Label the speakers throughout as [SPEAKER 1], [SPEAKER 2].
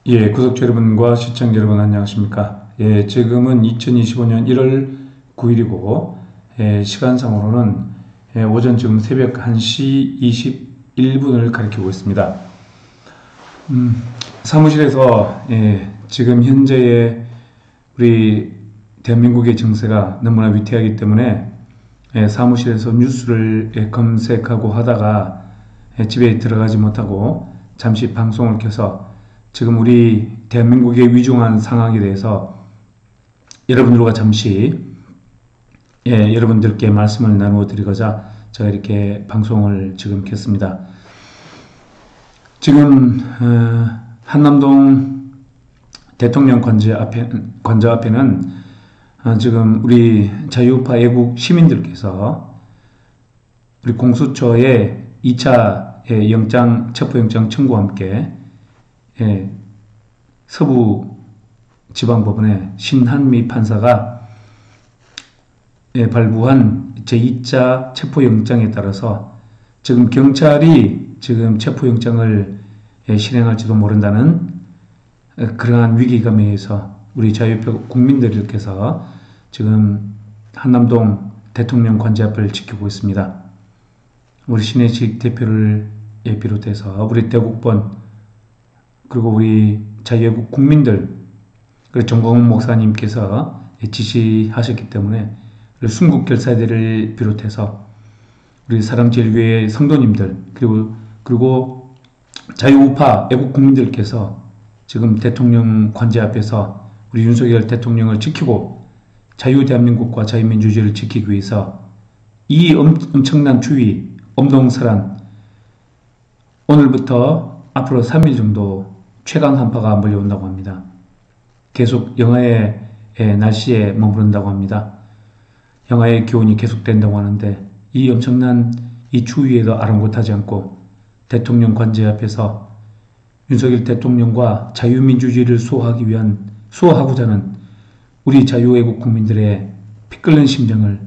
[SPEAKER 1] 예, 구독자 여러분과 시청자 여러분 안녕하십니까? 예, 지금은 2025년 1월 9일이고 시간상으로는 오전 지금 새벽 1시 21분을 가리키고 있습니다. 사무실에서 지금 현재의 우리 대한민국의 정세가 너무나 위태하기 때문에 사무실에서 뉴스를 검색하고 하다가 집에 들어가지 못하고 잠시 방송을 켜서 지금 우리 대한민국의 위중한 상황에 대해서 여러분들과 잠시 여러분들께 말씀을 나누어 드리고자 제가 이렇게 방송을 지금 켰습니다. 지금 한남동 대통령 관저 앞에는 지금 우리 자유우파 애국 시민들께서 우리 공수처의 2차 체포영장 청구와 함께 서부지방법원의 신한미 판사가 발부한 제2차 체포영장에 따라서 지금 경찰이 지금 체포영장을 실행할지도 모른다는 그러한 위기감에 의해서 우리 자유우파 국민들께서 지금 한남동 대통령 관저 앞을 지키고 있습니다. 우리 신혜식 대표를 비롯해서 우리 대국본 그리고 우리 자유애국 국민들 그리고 정광훈 목사님께서 지시하셨기 때문에 순국결사대를 비롯해서 우리 사랑제일교회 성도님들 그리고 자유우파 애국 국민들께서 지금 대통령 관저 앞에서 우리 윤석열 대통령을 지키고 자유대한민국과 자유민주주의를 지키기 위해서 이 엄청난 추위, 엄동설한 오늘부터 앞으로 3일 정도 최강 한파가 몰려온다고 합니다. 계속 영하의 날씨에 머무른다고 합니다. 영하의 기온이 계속된다고 하는데 이 엄청난 이 추위에도 아랑곳하지 않고 대통령 관저 앞에서 윤석열 대통령과 자유민주주의를 수호하고자 하는 우리 자유애국 국민들의 피 끓는 심정을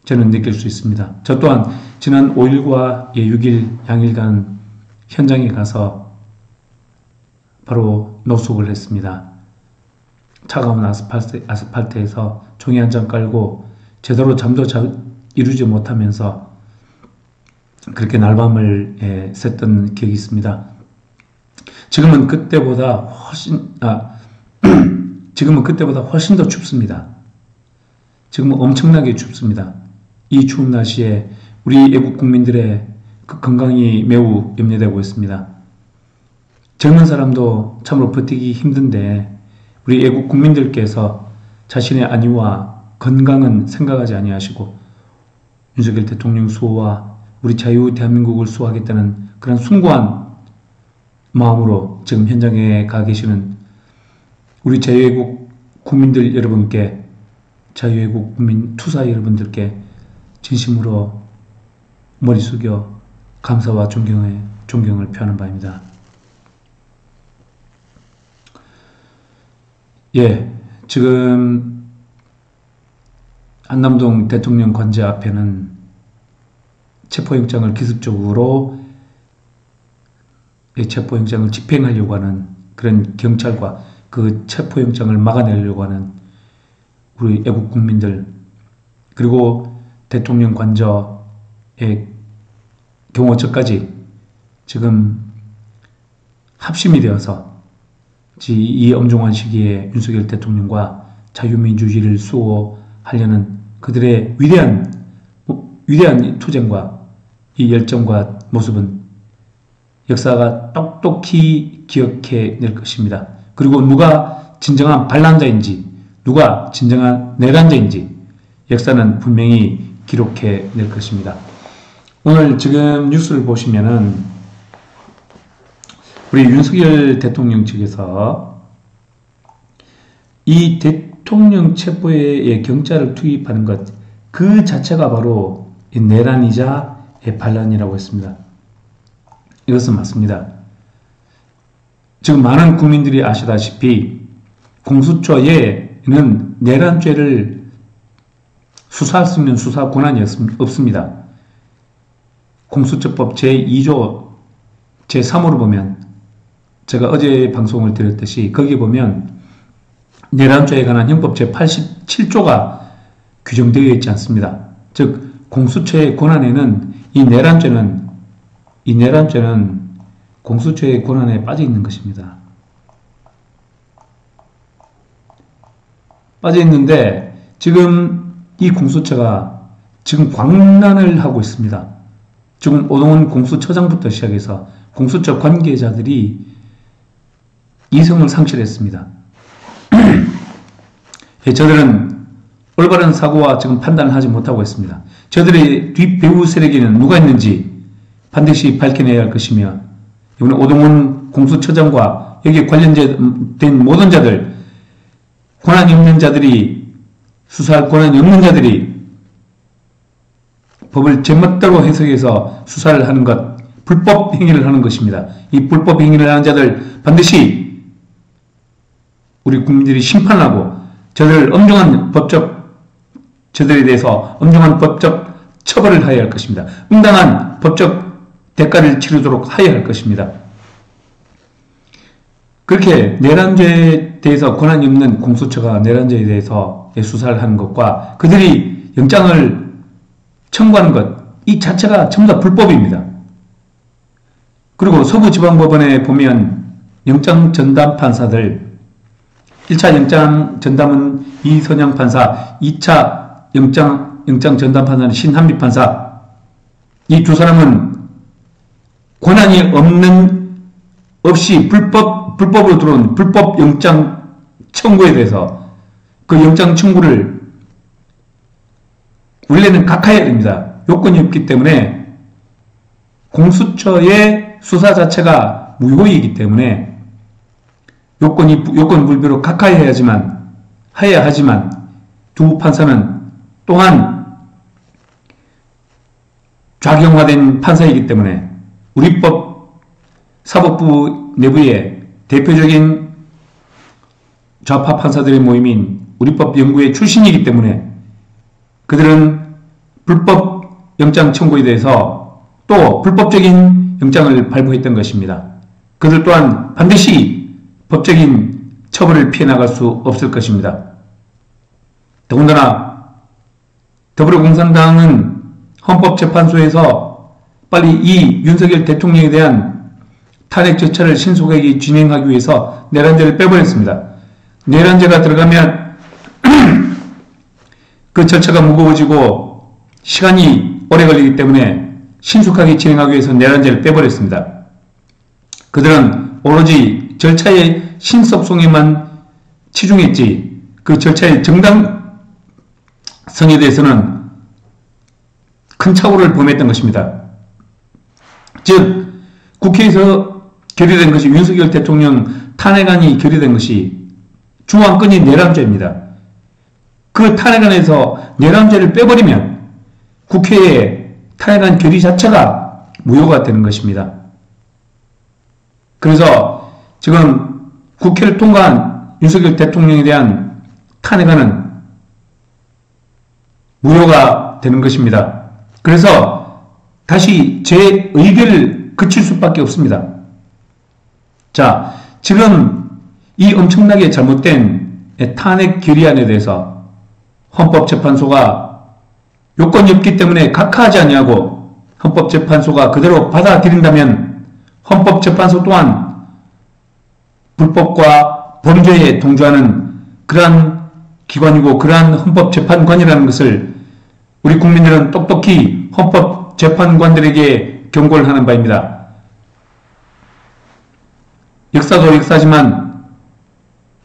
[SPEAKER 1] 저는 느낄 수 있습니다. 저 또한 지난 5일과 6일 양일간 현장에 가서 바로 노숙을 했습니다. 차가운 아스팔트에서 종이 한 장 깔고 제대로 잠도 이루지 못하면서 그렇게 날밤을 샜던 기억이 있습니다. 지금은 그때보다 훨씬 더 춥습니다. 지금은 엄청나게 춥습니다. 이 추운 날씨에 우리 애국 국민들의 그 건강이 매우 염려되고 있습니다. 젊은 사람도 참으로 버티기 힘든데 우리 애국 국민들께서 자신의 안위와 건강은 생각하지 아니하시고 윤석열 대통령 수호와 우리 자유 대한민국을 수호하겠다는 그런 숭고한 마음으로 지금 현장에 가 계시는 우리 자유애국 국민들 여러분께 자유애국 국민 투사 여러분들께 진심으로 머리 숙여 감사와 존경을 표하는 바입니다. 지금 한남동 대통령 관저 앞에는 체포영장을 기습적으로 체포영장을 집행하려고 하는 그런 경찰과 그 체포영장을 막아내려고 하는 우리 애국 국민들 그리고 대통령 관저의 경호처까지 지금 합심이 되어서 이 엄중한 시기에 윤석열 대통령과 자유민주주의를 수호하려는 그들의 위대한 투쟁과 이 열정과 모습은 역사가 똑똑히 기억해낼 것입니다. 그리고 누가 진정한 반란자인지 누가 진정한 내란자인지 역사는 분명히 기록해낼 것입니다. 오늘 지금 뉴스를 보시면은 우리 윤석열 대통령 측에서 이 대통령 체포에 경찰을 투입하는 것 그 자체가 바로 내란이자 반란이라고 했습니다. 이것은 맞습니다. 지금 많은 국민들이 아시다시피 공수처에는 내란죄를 수사할 수 있는 수사 권한이 없습니다. 공수처법 제2조 제3호를 보면 제가 어제 방송을 드렸듯이 거기 보면 내란죄에 관한 형법 제87조가 규정되어 있지 않습니다. 즉 공수처의 권한에는 이 내란죄는 공수처의 권한에 빠져 있는 것입니다. 빠져 있는데 지금 이 공수처가 지금 광란을 하고 있습니다. 지금 오동훈 공수처장부터 시작해서 공수처 관계자들이 이성을 상실했습니다. 저들은 올바른 사고와 지금 판단을 하지 못하고 있습니다. 저들의 뒷배후 세력에는 누가 있는지 반드시 밝혀내야 할 것이며, 이번에 오동훈 공수처장과 여기에 관련된 모든 자들, 권한이 없는 자들이, 수사할 권한이 없는 자들이 법을 제멋대로 해석해서 수사를 하는 것, 불법 행위를 하는 것입니다. 이 불법 행위를 하는 자들 반드시 우리 국민들이 심판하고 저들에 대해서 엄중한 법적 처벌을 하여야 할 것입니다. 응당한 법적 대가를 치르도록 하여야 할 것입니다. 그렇게 내란죄에 대해서 권한이 없는 공수처가 내란죄에 대해서 수사를 하는 것과 그들이 영장을 청구하는 것, 이 자체가 전부 다 불법입니다. 그리고 서부지방법원에 보면 영장 전담 판사들, 1차 영장 전담은 이선영 판사, 2차 영장 전담 판사는 신한미 판사, 이 두 사람은 권한이 없이 불법으로 들어온 불법 영장 청구에 대해서 그 영장 청구를 원래는 각하해야 됩니다. 요건이 없기 때문에 공수처의 수사 자체가 무효이기 때문에 요건 불비로 각하해야 하지만 두 판사는 또한 좌경화된 판사이기 때문에 우리법 사법부 내부의 대표적인 좌파 판사들의 모임인 우리법연구회 출신이기 때문에 그들은 불법 영장 청구에 대해서 또 불법적인 영장을 발부했던 것입니다. 그들 또한 반드시 법적인 처벌을 피해 나갈 수 없을 것입니다. 더군다나 더불어공산당은 헌법재판소에서 빨리 이 윤석열 대통령에 대한 탄핵 절차를 신속하게 진행하기 위해서 내란죄를 빼버렸습니다. 내란죄가 들어가면 그 절차가 무거워지고 시간이 오래 걸리기 때문에 신속하게 진행하기 위해서 내란죄를 빼버렸습니다. 그들은 오로지 절차의 신속성에만 치중했지 그 절차의 정당성에 대해서는 큰 착오를 범했던 것입니다. 즉 국회에서 결의된 것이 윤석열 대통령 탄핵안이 결의된 것이 중앙권이 내란죄입니다. 그 탄핵안에서 내란죄를 빼버리면 국회의 탄핵안 결의 자체가 무효가 되는 것입니다. 그래서 지금 국회를 통과한 윤석열 대통령에 대한 탄핵안은 무효가 되는 것입니다. 그래서 다시 제 의견을 그칠 수밖에 없습니다. 자, 지금 이 엄청나게 잘못된 탄핵 결의안에 대해서 헌법재판소가 요건이 없기 때문에 각하하지 아니하고 헌법재판소가 그대로 받아들인다면 헌법재판소 또한 불법과 범죄에 동조하는 그러한 기관이고 그러한 헌법재판관이라는 것을 우리 국민들은 똑똑히 헌법재판관들에게 경고를 하는 바입니다. 역사도 역사지만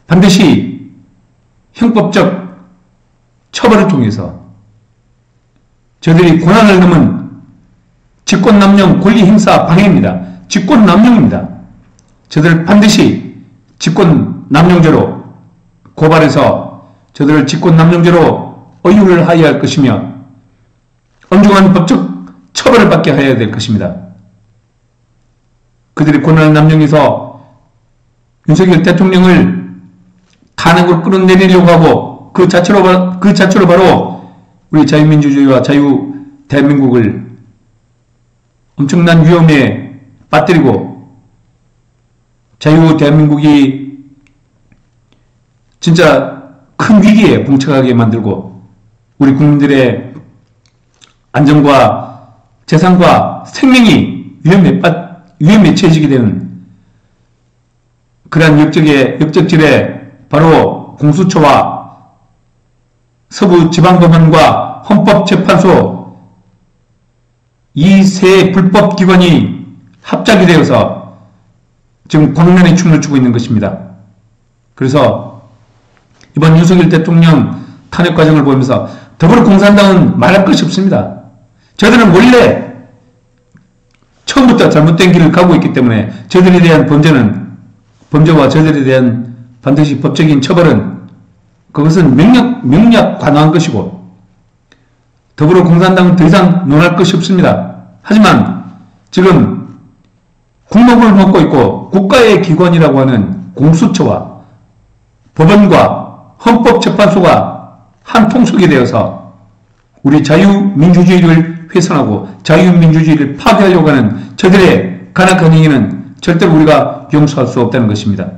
[SPEAKER 1] 반드시 형법적 처벌을 통해서 저들이 권한을 넘은 직권남용 권리행사 방해입니다. 직권남용입니다. 저들을 반드시 직권남용죄로 고발해서 저들을 직권남용죄로 의유를 하여야 할 것이며 엄중한 법적 처벌을 받게 하여야 될 것입니다. 그들이 권한을 남용해서 윤석열 대통령을 탄핵으로 끌어내리려고 하고 그 자체로 바로 우리 자유민주주의와 자유 대한민국을 엄청난 위험에 빠뜨리고 자유 대한민국이 진짜 큰 위기에 봉착하게 만들고 우리 국민들의 안전과 재산과 생명이 위험에 처해지게 되는 그러한 역적질에 바로 공수처와 서부지방법원과 헌법재판소 이 세 불법기관이 합작이 되어서 지금 광란의 춤을 추고 있는 것입니다. 그래서 이번 윤석열 대통령 탄핵 과정을 보면서 더불어공산당은 말할 것이 없습니다. 저들은 원래 처음부터 잘못된 길을 가고 있기 때문에 저들에 대한 범죄와 저들에 대한 반드시 법적인 처벌은 그것은 명략 관화한 것이고 더불어공산당은 더 이상 논할 것이 없습니다. 하지만 지금 국목을 먹고 있고 국가의 기관이라고 하는 공수처와 법원과 헌법재판소가 한 통속이 되어서 우리 자유민주주의를 훼손하고 자유민주주의를 파괴하려고 하는 저들의 간악한 행위는 절대로 우리가 용서할 수 없다는 것입니다.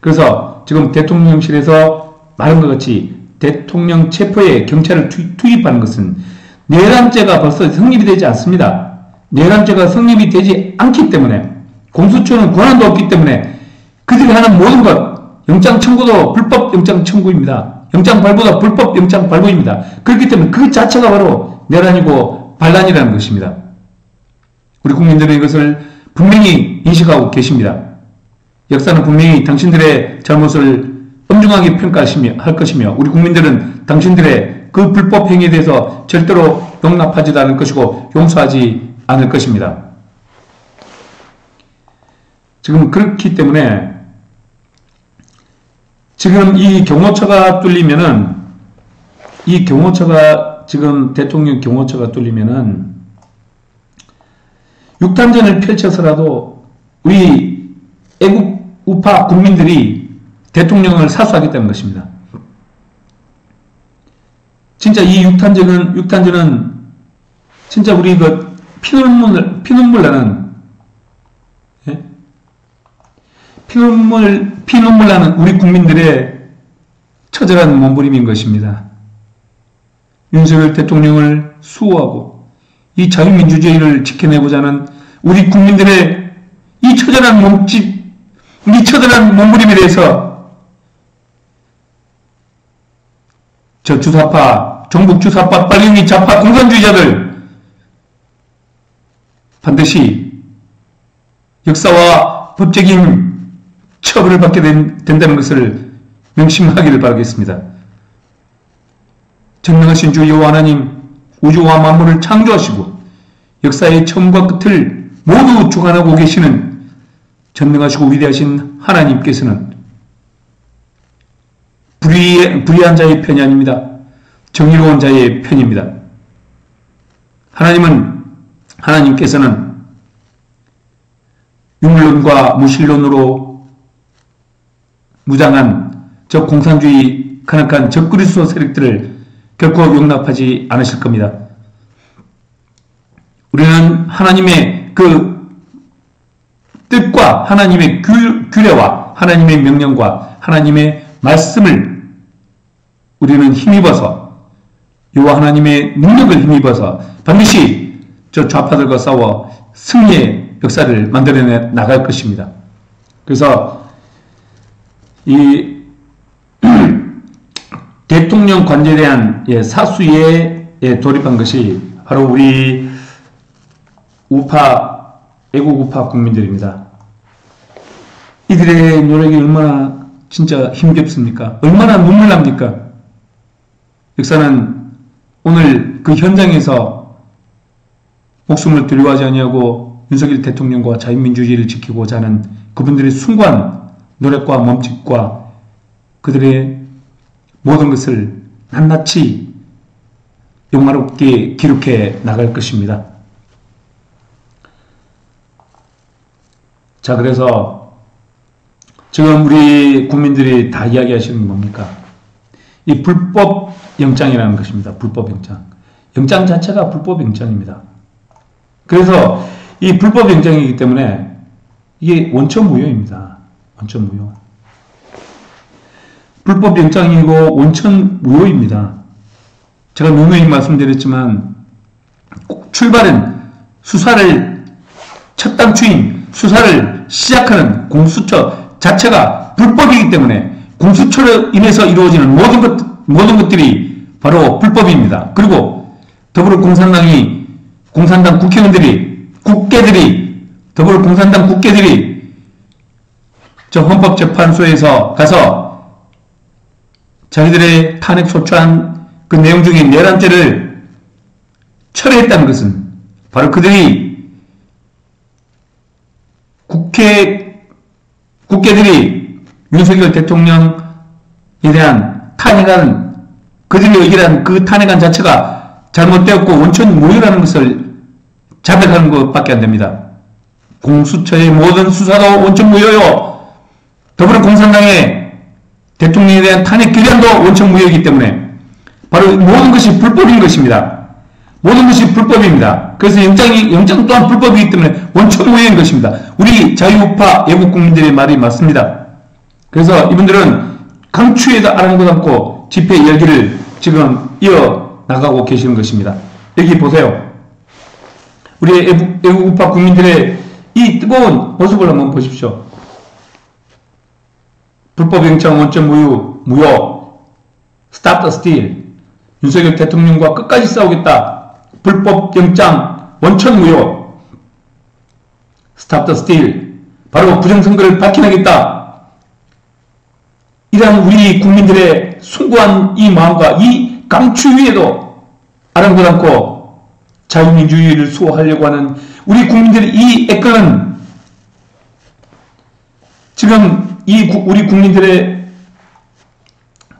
[SPEAKER 1] 그래서 지금 대통령실에서 말한 것 같이 대통령 체포에 경찰을 투입하는 것은 내란죄가 벌써 성립이 되지 않습니다. 내란죄가 성립이 되지 않기 때문에 공수처는 권한도 없기 때문에 그들이 하는 모든 것 영장 청구도 불법 영장 청구입니다. 영장 발부도 불법 영장 발부입니다. 그렇기 때문에 그 자체가 바로 내란이고 반란이라는 것입니다. 우리 국민들은 이것을 분명히 인식하고 계십니다. 역사는 분명히 당신들의 잘못을 엄중하게 평가할 것이며 우리 국민들은 당신들의 그 불법 행위에 대해서 절대로 용납하지도 않을 것이고 용서하지 않을 것입니다. 지금 그렇기 때문에 지금 이 경호처가 뚫리면은 지금 대통령 경호처가 뚫리면은 육탄전을 펼쳐서라도 우리 애국 우파 국민들이 대통령을 사수하겠다는 것입니다. 진짜 이 육탄전은 진짜 우리 그 피눈물 나는 피눈물 나는 우리 국민들의 처절한 몸부림인 것입니다. 윤석열 대통령을 수호하고 이 자유민주주의를 지켜내고자 하는 우리 국민들의 이 처절한 몸부림에 대해서 저 주사파, 종북 주사파, 빨갱이 좌파 공산주의자들 반드시 역사와 법적인 처벌을 받게 된다는 것을 명심하기를 바라겠습니다. 전능하신 주 여호와 하나님, 우주와 만물을 창조하시고 역사의 처음과 끝을 모두 주관하고 계시는 전능하시고 위대하신 하나님께서는 불의한 자의 편이 아닙니다. 정의로운 자의 편입니다. 하나님께서는 유물론과 무신론으로 무장한 저 공산주의 간악한 저 그리스도 세력들을 결코 용납하지 않으실 겁니다. 우리는 하나님의 그 뜻과 하나님의 규례와 하나님의 명령과 하나님의 말씀을 우리는 힘입어서 여호와 하나님의 능력을 힘입어서 반드시 저 좌파들과 싸워 승리의 역사를 만들어내 나갈 것입니다. 그래서 이 대통령 관제에 대한 사수에 돌입한 것이 바로 우리 애국 우파 국민들입니다. 이들의 노력이 얼마나 진짜 힘겹습니까? 얼마나 눈물 납니까? 역사는 오늘 그 현장에서 목숨을 두려워하지 아니하고 윤석열 대통령과 자유민주주의를 지키고자 하는 그분들의 숭고한 노력과 몸짓과 그들의 모든 것을 낱낱이 영화롭게 기록해 나갈 것입니다. 자, 그래서 지금 우리 국민들이 다 이야기하시는 게 뭡니까? 이 불법 영장이라는 것입니다. 불법 영장. 영장 자체가 불법 영장입니다. 그래서 이 불법 영장이기 때문에 이게 원천무효입니다. 원천무효. 불법영장이고 원천무효입니다. 제가 누누이 말씀드렸지만 출발은 수사를 첫 단추인 수사를 시작하는 공수처 자체가 불법이기 때문에 공수처로 인해서 이루어지는 모든 것들이 바로 불법입니다. 그리고 공산당 더불어공산당 국회들이 저 헌법재판소에서 가서 자기들의 탄핵 소추한 그 내용 중에 11개를 철회했다는 것은 바로 그들이 국회들이 윤석열 대통령에 대한 탄핵안, 그들이 의결한 그 탄핵안 자체가 잘못되었고 원천무효라는 것을 자백하는 것밖에 안 됩니다. 공수처의 모든 수사도 원천무효요. 더불어공산당의 대통령에 대한 탄핵 결의안도 원천무효이기 때문에 바로 모든 것이 불법인 것입니다. 모든 것이 불법입니다. 그래서 영장 또한 불법이기 때문에 원천무효인 것입니다. 우리 자유우파 애국국민들의 말이 맞습니다. 그래서 이분들은 강추에도 아랑곳 않고 집회 열기를 지금 이어나가고 계시는 것입니다. 여기 보세요. 우리 애국우파 국민들의 이 뜨거운 모습을 한번 보십시오. 불법영장 원천무효, Stop the Steal, 윤석열 대통령과 끝까지 싸우겠다. 불법영장 원천무효, Stop the Steal, 바로 부정선거를 밝혀내겠다. 이러한 우리 국민들의 숭고한 이 마음과 이 강추 위에도 아랑곳 않고 자유민주주의를 수호하려고 하는 우리 국민들의 이 애끓는 지금 우리 국민들의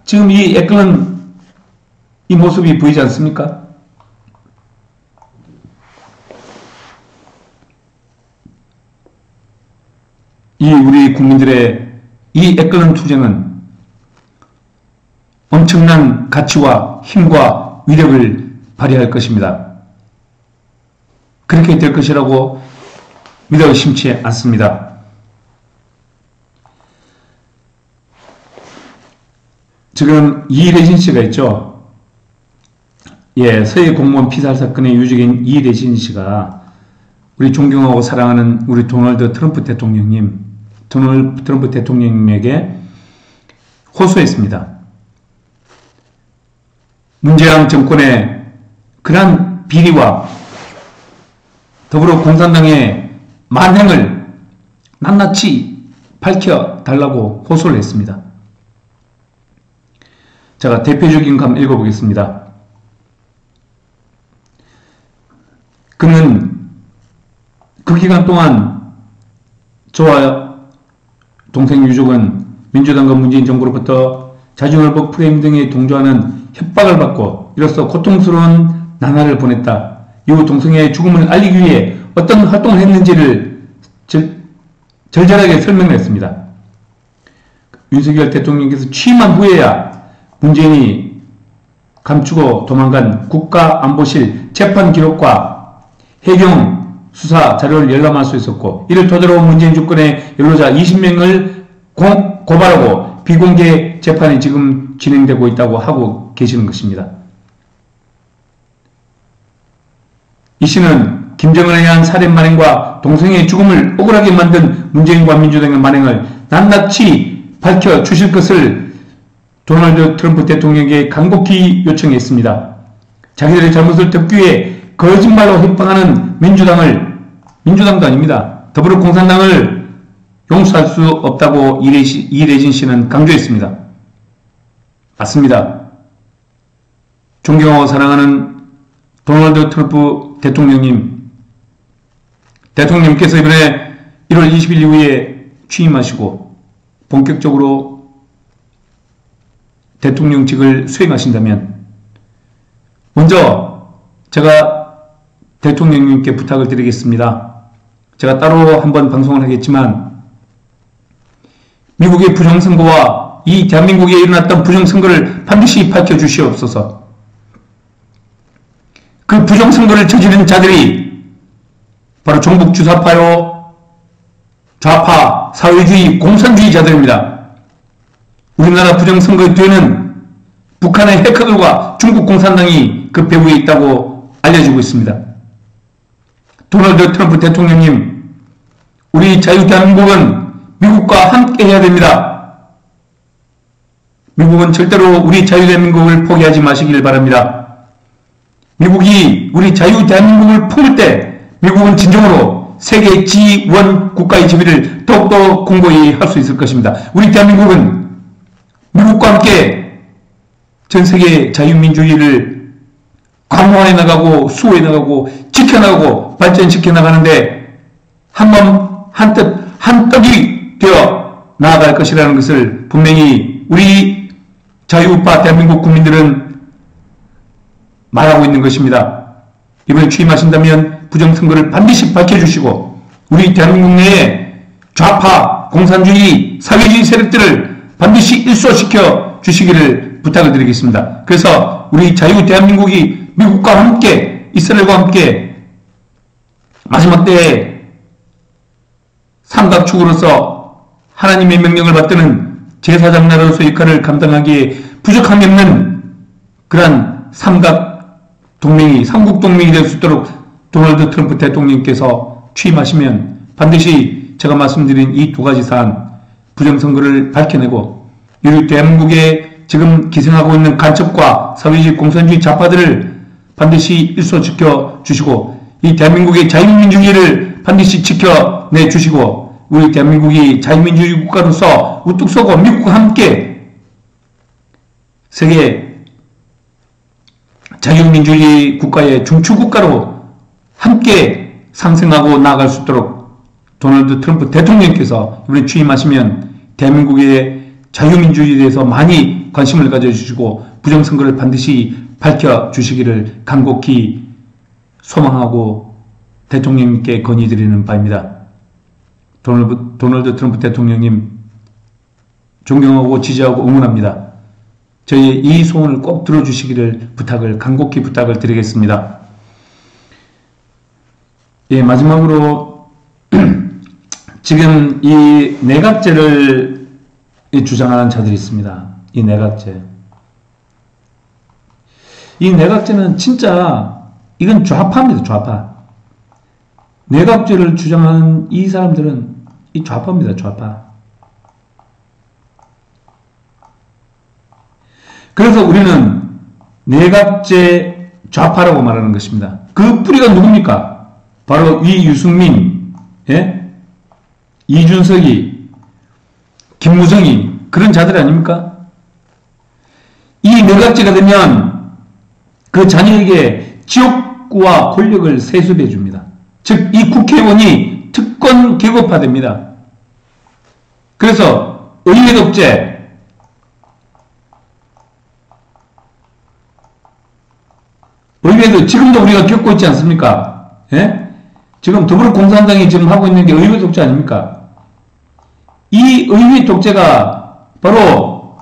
[SPEAKER 1] 지금 이 애끓는 이 모습이 보이지 않습니까? 이 우리 국민들의 이 애끓는 투쟁은 엄청난 가치와 힘과 위력을 발휘할 것입니다. 그렇게 될 것이라고 믿어 의심치 않습니다. 지금 이래진 씨가 있죠. 예, 서해 공무원 피살 사건의 유족인 이래진 씨가 우리 존경하고 사랑하는 우리 도널드 트럼프 대통령님에게 호소했습니다. 문재인 정권의 그러한 비리와 더불어 공산당의 만행을 낱낱이 밝혀달라고 호소를 했습니다. 제가 대표적인 거 한번 읽어보겠습니다. 그는 그 기간 동안 저와 동생 유족은 민주당과 문재인 정부로부터 자주월북 프레임 등에 동조하는 협박을 받고 이로써 고통스러운 나날을 보냈다. 이후 동생의 죽음을 알리기 위해 어떤 활동을 했는지를 절절하게 설명을 했습니다. 윤석열 대통령께서 취임한 후에야 문재인이 감추고 도망간 국가안보실 재판 기록과 해경 수사 자료를 열람할 수 있었고, 이를 토대로 문재인 주권의 연루자 20명을 고발하고 비공개 재판이 지금 진행되고 있다고 하고 계시는 것입니다. 이 씨는 김정은에 의한 살인 만행과 동생의 죽음을 억울하게 만든 문재인과 민주당의 만행을 낱낱이 밝혀주실 것을 도널드 트럼프 대통령에게 간곡히 요청했습니다. 자기들의 잘못을 덮기 위해 거짓말로 협박하는 민주당도 아닙니다. 더불어공산당을 용서할 수 없다고 이래진 씨는 강조했습니다. 맞습니다. 존경하고 사랑하는 도널드 트럼프 대통령님께서 이번에 1월 20일 이후에 취임하시고 본격적으로 대통령직을 수행하신다면 먼저 제가 대통령님께 부탁을 드리겠습니다. 제가 따로 한번 방송을 하겠지만 미국의 부정선거와 이 대한민국에 일어났던 부정선거를 반드시 밝혀주시옵소서. 그 부정선거를 저지른 자들이 바로 종북 주사파요, 좌파, 사회주의, 공산주의자들입니다. 우리나라 부정선거의 뒤에는 북한의 해커들과 중국 공산당이 그 배후에 있다고 알려지고 있습니다. 도널드 트럼프 대통령님, 우리 자유대한민국은 미국과 함께 해야 됩니다. 미국은 절대로 우리 자유대한민국을 포기하지 마시길 바랍니다. 미국이 우리 자유대한민국을 품을 때 미국은 진정으로 세계 G1 국가의 지위를 더욱더 공고히 할 수 있을 것입니다. 우리 대한민국은 미국과 함께 전 세계 자유민주주의를 강화해 나가고 수호해 나가고 지켜나가고 발전시켜 나가는데 한 몸, 한 뜻, 한 떡이 되어 나아갈 것이라는 것을 분명히 우리 자유우파 대한민국 국민들은 말하고 있는 것입니다. 이번에 취임하신다면 부정선거를 반드시 밝혀주시고 우리 대한민국 내에 좌파, 공산주의, 사회주의 세력들을 반드시 일소시켜 주시기를 부탁을 드리겠습니다. 그래서 우리 자유 대한민국이 미국과 함께 이스라엘과 함께 마지막 때에 삼각축으로서 하나님의 명령을 받드는 제사장 나라로서 역할을 감당하기에 부족함이 없는 그러한 삼각동맹이 삼국동맹이 될 수 있도록 도널드 트럼프 대통령께서 취임하시면 반드시 제가 말씀드린 이 두 가지 사안 부정선거를 밝혀내고 우리 대한민국에 지금 기생하고 있는 간첩과 사회주의 공산주의 좌파들을 반드시 일소시켜 주시고 이 대한민국의 자유민주주의를 반드시 지켜내 주시고 우리 대한민국이 자유민주주의 국가로서 우뚝 서고 미국과 함께 세계 자유민주주의 국가의 중추국가로 함께 상생하고 나아갈 수 있도록 도널드 트럼프 대통령께서 이번에 취임하시면 대한민국의 자유민주주의에 대해서 많이 관심을 가져주시고 부정선거를 반드시 밝혀주시기를 간곡히 소망하고 대통령님께 건의드리는 바입니다. 도널드 트럼프 대통령님 존경하고 지지하고 응원합니다. 저희 이 소원을 꼭 들어주시기를 간곡히 부탁을 드리겠습니다. 예, 마지막으로 지금 이 내각제를 주장하는 자들이 있습니다. 이 내각제. 이 내각제는 진짜 이건 좌파입니다. 좌파. 내각제를 주장하는 이 사람들은 이 좌파입니다. 좌파. 그래서 우리는 내각제 좌파라고 말하는 것입니다. 그 뿌리가 누굽니까? 바로 이유승민, 예? 이준석이, 김무정이 그런 자들 아닙니까? 이 내각제가 되면 그 자녀에게 지역구와 권력을 세습해 줍니다. 즉, 이 국회의원이 특권 계급화됩니다. 그래서 의회 독재, 의회도 지금도 우리가 겪고 있지 않습니까? 예? 지금 더불어공산당이 지금 하고 있는 게 의회 독재 아닙니까? 이 의회 독재가 바로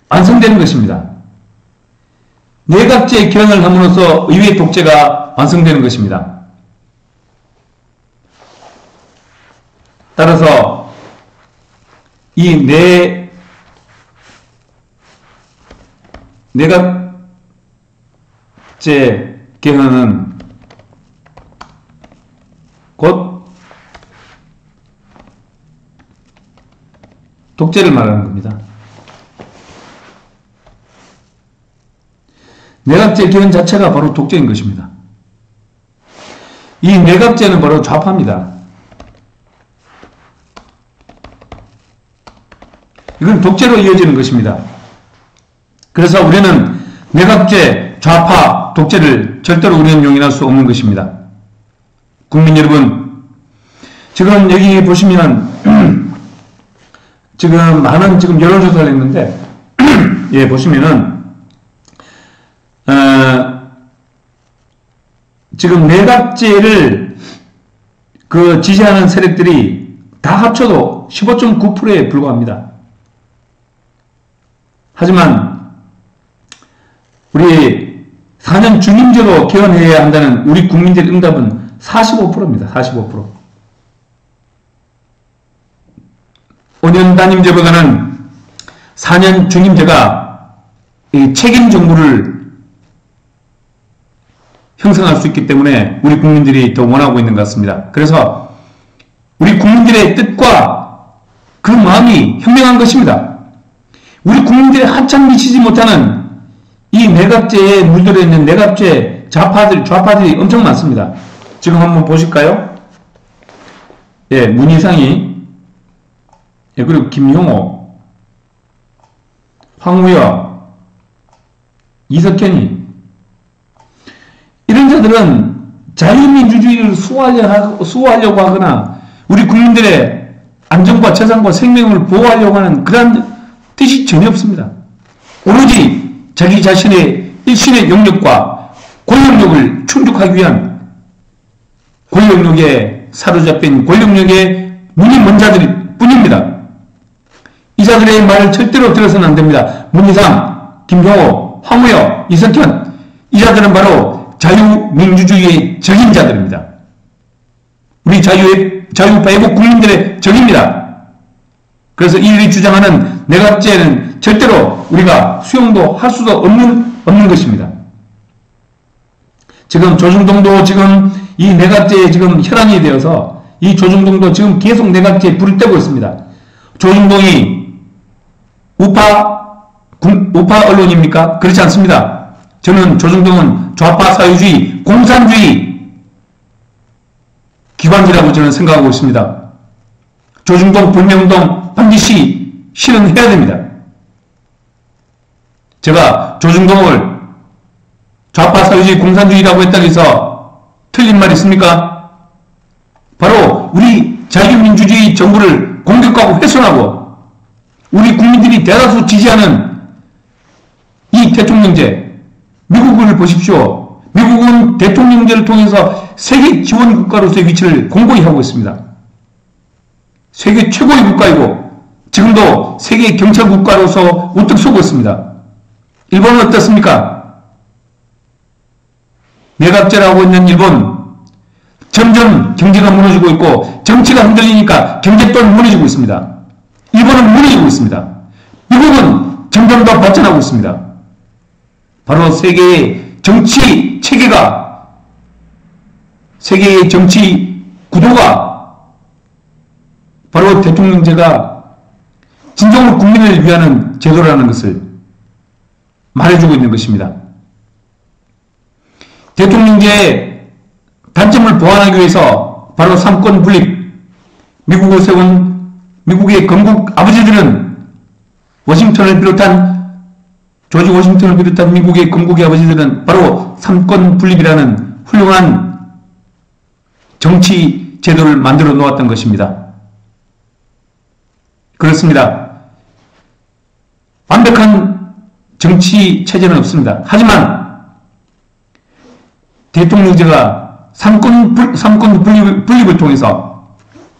[SPEAKER 1] 완성되는 것입니다. 내각제 개헌을 함으로써 의회 독재가 완성되는 것입니다. 따라서 이 내각제 개헌은 곧 독재를 말하는 겁니다. 내각제 개헌 자체가 바로 독재인 것입니다. 이 내각제는 바로 좌파입니다. 이건 독재로 이어지는 것입니다. 그래서 우리는 내각제, 좌파, 독재를 절대로 우리는 용인할 수 없는 것입니다. 국민 여러분, 지금 여기 보시면 지금 많은 지금 여론조사를 했는데 예, 보시면은 지금 내각제를 그 지지하는 세력들이 다 합쳐도 15.9%에 불과합니다. 하지만 우리 4년 중임제로 개헌해야 한다는 우리 국민들의 응답은 45%입니다. 45%. 5년 단임제보다는 4년 중임제가 이 책임 정부를 형성할 수 있기 때문에 우리 국민들이 더 원하고 있는 것 같습니다. 그래서 우리 국민들의 뜻과 그 마음이 현명한 것입니다. 우리 국민들의 한참 미치지 못하는 이 내각제에 물들어 있는 내각제 좌파들이 엄청 많습니다. 지금 한번 보실까요? 예, 문희상이, 예, 그리고 김용호, 황우여, 이석현이, 이런 자들은 자유민주주의를 수호하려고 하거나 우리 국민들의 안전과 재산과 생명을 보호하려고 하는 그런 뜻이 전혀 없습니다. 오로지 자기 자신의 일신의 영역과 권력력을 충족하기 위한 권력력에 사로잡힌 권력력의 눈이 먼 자들 뿐입니다. 이 자들의 말을 절대로 들어서는 안 됩니다. 문희상, 김용호, 황우여, 이석현, 이 자들은 바로 자유민주주의의 적인 자들입니다. 우리 자유배국 국민들의 적입니다. 그래서 이들이 주장하는 내각제는 절대로 우리가 수용도 할 수도 없는 것입니다. 지금 조중동도 지금 이 내각제에 지금 혈안이 되어서 이 조중동도 지금 계속 내각제에 불을 떼고 있습니다. 조중동이 우파 언론입니까? 그렇지 않습니다. 저는 조중동은 좌파 사회주의, 공산주의 기관이라고 저는 생각하고 있습니다. 조중동, 불매운동 반드시 실현해야 됩니다. 제가 조중동을 좌파 사회주의, 공산주의라고 했다고 해서 틀린 말 있습니까? 바로 우리 자유민주주의 정부를 공격하고 훼손하고 우리 국민들이 대다수 지지하는 이 대통령제, 미국을 보십시오. 미국은 대통령제를 통해서 세계 지원 국가로서의 위치를 공고히 하고 있습니다. 세계 최고의 국가이고 지금도 세계 경찰 국가로서 우뚝 서고 있습니다. 일본은 어떻습니까? 내각제라고 있는 일본 점점 경제가 무너지고 있고 정치가 흔들리니까 경제 또한 무너지고 있습니다. 일본은 무너지고 있습니다. 미국은 점점 더 발전하고 있습니다. 바로 세계의 정치 체계가, 세계의 정치 구도가 바로 대통령제가 진정으로 국민을 위하는 제도라는 것을 말해주고 있는 것입니다. 대통령제의 단점을 보완하기 위해서 바로 삼권 분립, 미국을 세운 미국의 건국 아버지들은 조지 워싱턴을 비롯한 미국의 건국의 아버지들은 바로 삼권 분립이라는 훌륭한 정치 제도를 만들어 놓았던 것입니다. 그렇습니다. 완벽한 정치 체제는 없습니다. 하지만 대통령제가 삼권 분립을 통해서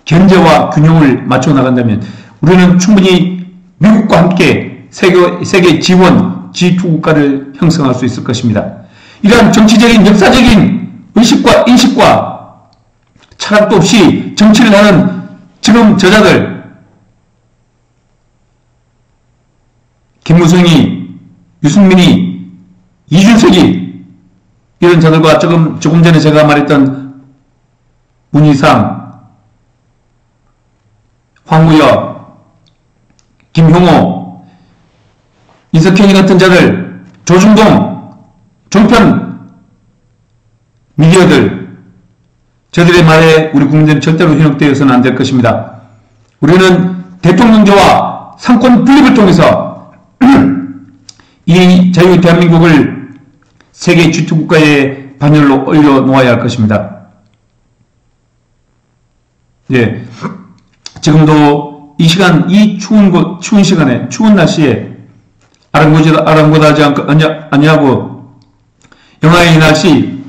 [SPEAKER 1] 견제와 균형을 맞춰 나간다면 우리는 충분히 미국과 함께 세계 지원 G2 국가를 형성할 수 있을 것입니다. 이러한 정치적인 역사적인 의식과 인식과 철학도 없이 정치를 하는 지금 저자들 김무성이, 유승민이, 이준석이 이런 자들과 조금 전에 제가 말했던 문희상, 황우여, 김형호, 이석현이 같은 자들, 조중동, 종편, 미디어들, 저들의 말에 우리 국민들은 절대로 현혹되어서는 안 될 것입니다. 우리는 대통령제와 삼권 분립을 통해서 이 자유 대한민국을 세계 G2 국가의 반열로 올려놓아야 할 것입니다. 예, 지금도 이 시간, 이 추운 시간에, 추운 날씨에 아랑곳하지 아니하고 영하의 이 날씨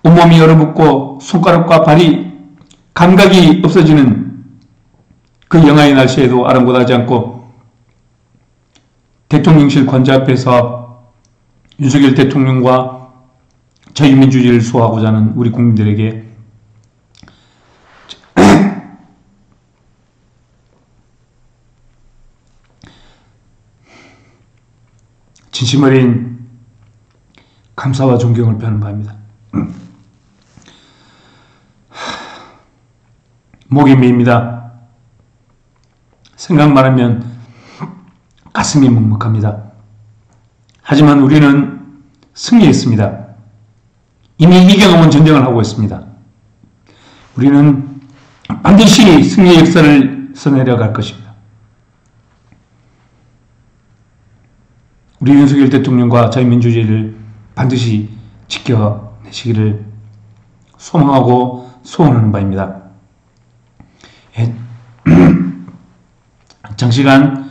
[SPEAKER 1] 온몸이 얼어붙고 손가락과 발이 감각이 없어지는 그 영하의 날씨에도 아랑곳하지 않고 대통령실 관저 앞에서 윤석열 대통령과 자유민주주의를 수호하고자 하는 우리 국민들에게 진심 어린 감사와 존경을 표하는 바입니다. 목이 메입니다. 생각만 하면 가슴이 먹먹합니다. 하지만 우리는 승리했습니다. 이미 이겨놓은 전쟁을 하고 있습니다. 우리는 반드시 승리의 역사를 써내려갈 것입니다. 우리 윤석열 대통령과 자유민주주의를 반드시 지켜내시기를 소망하고 소원하는 바입니다. 장시간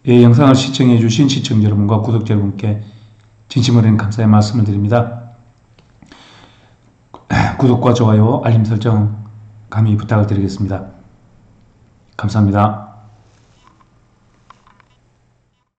[SPEAKER 1] 영상을 시청해 주신 시청자 여러분과 구독자 여러분께 진심 어린 감사의 말씀을 드립니다. 구독과 좋아요, 알림 설정 감히 부탁을 드리겠습니다. 감사합니다.